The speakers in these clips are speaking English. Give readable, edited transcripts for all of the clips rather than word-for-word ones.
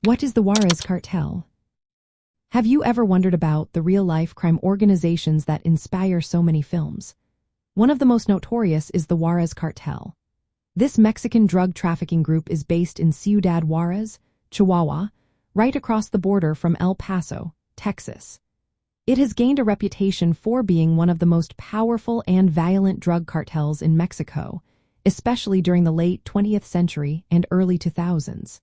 What is the Juarez Cartel? Have you ever wondered about the real-life crime organizations that inspire so many films? One of the most notorious is the Juarez Cartel. This Mexican drug trafficking group is based in Ciudad Juárez, Chihuahua, right across the border from El Paso, Texas. It has gained a reputation for being one of the most powerful and violent drug cartels in Mexico, especially during the late 20th century and early 2000s.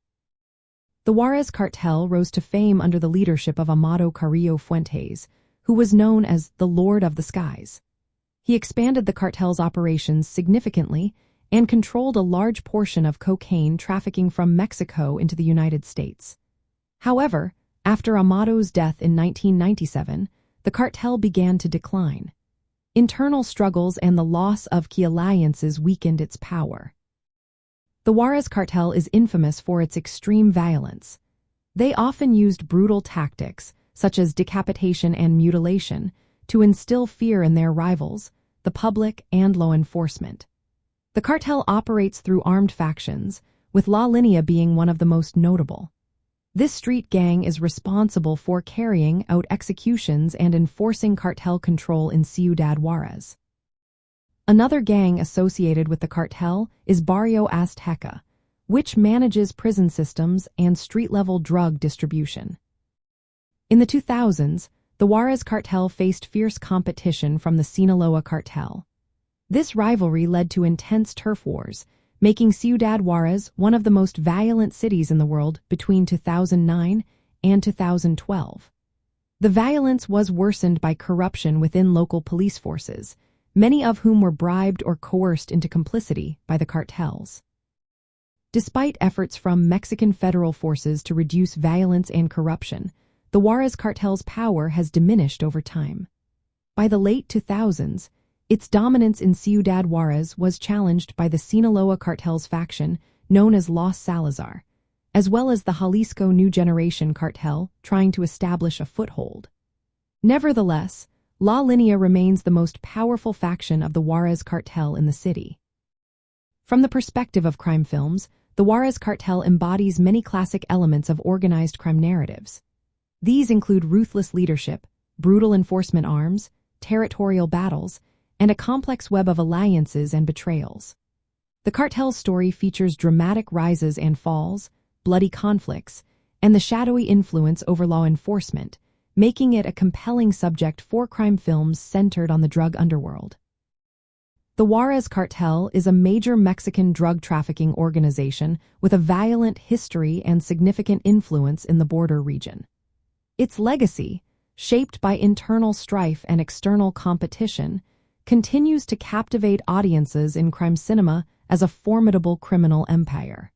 The Juarez Cartel rose to fame under the leadership of Amado Carrillo Fuentes, who was known as the Lord of the Skies. He expanded the cartel's operations significantly and controlled a large portion of cocaine trafficking from Mexico into the United States. However, after Amado's death in 1997, the cartel began to decline. Internal struggles and the loss of key alliances weakened its power. The Juarez Cartel is infamous for its extreme violence. They often used brutal tactics, such as decapitation and mutilation, to instill fear in their rivals, the public, and law enforcement. The cartel operates through armed factions, with La Línea being one of the most notable. This street gang is responsible for carrying out executions and enforcing cartel control in Ciudad Juárez. Another gang associated with the cartel is Barrio Azteca, which manages prison systems and street-level drug distribution. In the 2000s, the Juarez Cartel faced fierce competition from the Sinaloa cartel. This rivalry led to intense turf wars, making Ciudad Juárez one of the most violent cities in the world between 2009 and 2012. The violence was worsened by corruption within local police forces, many of whom were bribed or coerced into complicity by the cartels. Despite efforts from Mexican federal forces to reduce violence and corruption, the Juarez Cartel's power has diminished over time. By the late 2000s, its dominance in Ciudad Juárez was challenged by the Sinaloa cartel's faction known as Los Salazar, as well as the Jalisco New Generation cartel trying to establish a foothold. Nevertheless, La Línea remains the most powerful faction of the Juarez Cartel in the city. From the perspective of crime films, the Juarez Cartel embodies many classic elements of organized crime narratives. These include ruthless leadership, brutal enforcement arms, territorial battles, and a complex web of alliances and betrayals. The cartel's story features dramatic rises and falls, bloody conflicts, and the shadowy influence over law enforcement, making it a compelling subject for crime films centered on the drug underworld. The Juarez Cartel is a major Mexican drug trafficking organization with a violent history and significant influence in the border region. Its legacy, shaped by internal strife and external competition, continues to captivate audiences in crime cinema as a formidable criminal empire.